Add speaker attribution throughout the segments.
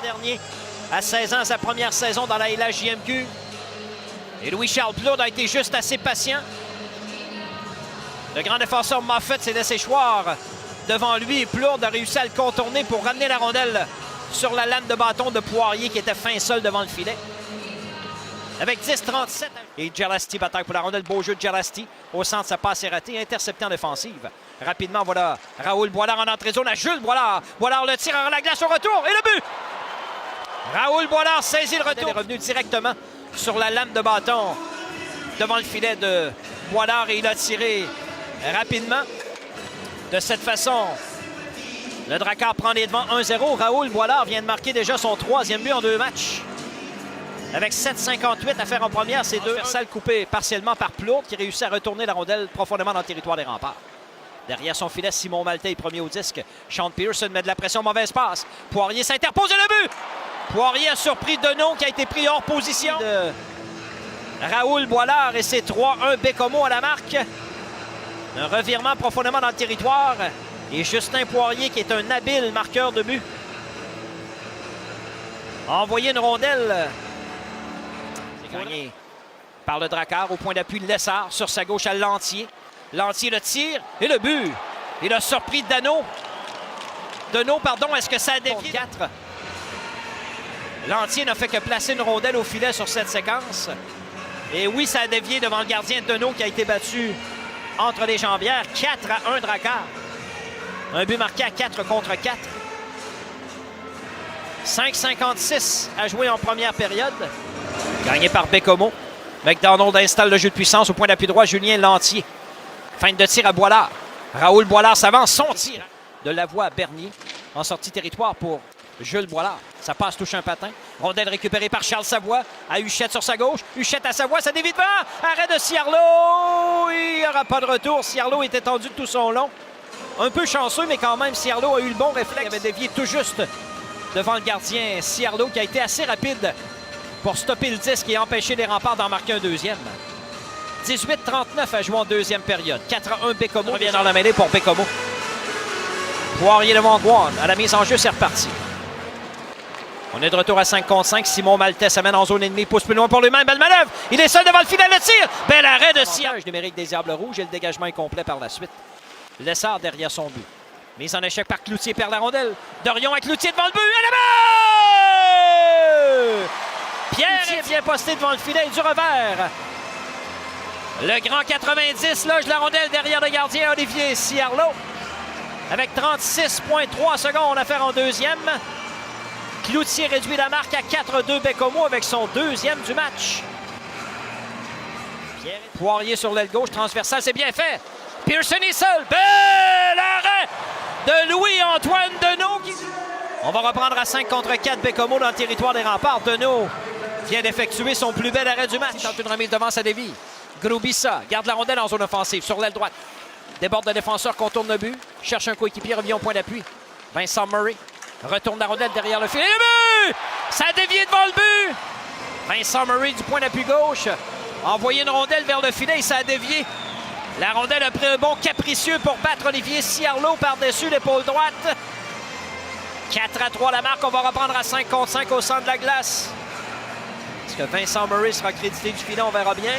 Speaker 1: dernier, à 16 ans, sa première saison dans la LHJMQ. Et Louis-Charles Plourde a été juste assez patient. Le grand défenseur Moffett s'est laissé choir devant lui et Plourde a réussi à le contourner pour ramener la rondelle sur la lame de bâton de Poirier qui était fin seul devant le filet. Avec 10-37. Et Jelasty bataille pour la rondelle. Beau jeu de Jelasty. Au centre, sa passe est ratée. Intercepté en défensive. Rapidement, voilà Raoul Boilard en entrée zone à Jules Boilard. Boilard le tire à la glace au retour. Et le but! Raoul Boilard saisit le retour. Il est revenu directement sur la lame de bâton devant le filet de Boilard et il a tiré rapidement. De cette façon, le Drakkar prend les devants 1-0. Raoul Boilard vient de marquer déjà son 3e but en 2 matchs. Avec 7,58 à faire en première, c'est 2 salles coupées partiellement par Plourde qui réussit à retourner la rondelle profondément dans le territoire des remparts. Derrière son filet, Simon Maltais est premier au disque. Sean Pearson met de la pression, mauvaise passe. Poirier s'interpose et le but! Poirier a surpris Deneau qui a été pris hors position. De Raoul Boilard et c'est 3-1 Bécomo à la marque. Un revirement profondément dans le territoire. Et Justin Poirier qui est un habile marqueur de but. A envoyé une rondelle. C'est gagné par le Drakkar au point d'appui de Lessard sur sa gauche à Lantier. Lantier le tire et le but. Il a surpris Deneau. Deneau, pardon, est-ce que ça a dévié? 4. Lantier n'a fait que placer une rondelle au filet sur cette séquence. Et oui, ça a dévié devant le gardien Deneau qui a été battu entre les jambières. 4-1 Drakkar. Un but marqué à 4 contre 4. 5,56 à jouer en première période. Gagné par Bécomo. McDonald installe le jeu de puissance au point d'appui droit. Julien Lantier. Feinte de tir à Boilard. Raoul Boilard s'avance. Son tir de Lavoie à Bernier. En sortie territoire pour Jules Boilard. Ça passe, touche un patin. Rondelle récupérée par Charles Savoie. À Huchette sur sa gauche. Huchette à Savoie. Ça dévie devant. Arrêt de Ciarlot. Il n'y aura pas de retour. Ciarlot est étendu de tout son long. Un peu chanceux, mais quand même, Ciarlot a eu le bon réflexe. Il avait dévié tout juste devant le gardien Ciarlot qui a été assez rapide pour stopper le disque et empêcher les remparts d'en marquer un deuxième. 18-39 à jouer en deuxième période. 4-1 Bécomo. Revient dans la mêlée pour Bécomo. Poirier devant Guan. À la mise en jeu, c'est reparti. On est de retour à 5 contre 5. Simon Maltais s'amène en zone ennemie. Pousse plus loin pour lui-même. Belle manœuvre. Il est seul devant le filet. Le tir. Bel arrêt de Ciarlot. Numérique des Diables Rouges et le dégagement est complet par la suite. Lessard derrière son but. Mise en échec par Cloutier, perd la rondelle. Dorion à Cloutier devant le but. Et le but! Pierre est bien posté devant le filet du revers. Le grand 90 loge la rondelle derrière le gardien Olivier Ciarlot. Avec 36,3 secondes à faire en deuxième. Cloutier réduit la marque à 4-2 Bécomo avec son 2e du match. Poirier sur l'aile gauche, transversale, c'est bien fait. Pearson est seul. Bel arrêt de Louis-Antoine Deneau. On va reprendre à 5 contre 4 Bécomo dans le territoire des remparts. Deneau vient d'effectuer son plus bel arrêt du match. Il tente une remise devant sa dévie. Groubissa garde la rondelle en zone offensive sur l'aile droite. Déborde le défenseur, contourne le but. Cherche un coéquipier, revient au point d'appui. Vincent Murray retourne la rondelle derrière le filet. Le but! Ça a dévié devant le but! Vincent Murray du point d'appui gauche a envoyé une rondelle vers le filet et ça a dévié. La rondelle a pris un bond capricieux pour battre Olivier Ciarlot par-dessus l'épaule droite. 4-3 la marque. On va reprendre à 5 contre 5 au centre de la glace. Est-ce que Vincent Murray sera crédité du filet? On verra bien.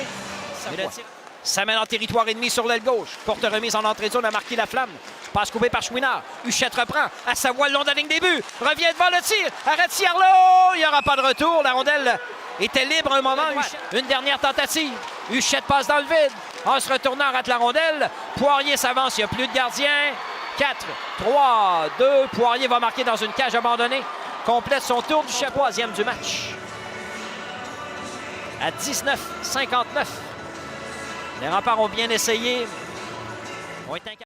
Speaker 1: Ça mène en territoire ennemi sur l'aile gauche. Courte remise en entrée de zone a marqué la flamme. Passe coupée par Chouinard. Huchette reprend. À Savoie le long de la ligne des buts. Revient devant le tir. Arrête Ciarlot. Il n'y aura pas de retour. La rondelle était libre un moment. Une dernière tentative. Huchette passe dans le vide. En se retournant, rate la rondelle. Poirier s'avance. Il n'y a plus de gardien. 4, 3, 2. Poirier va marquer dans une cage abandonnée. Complète son tour du chapeau. 3e du match. À 19,59. Les remparts ont bien essayé.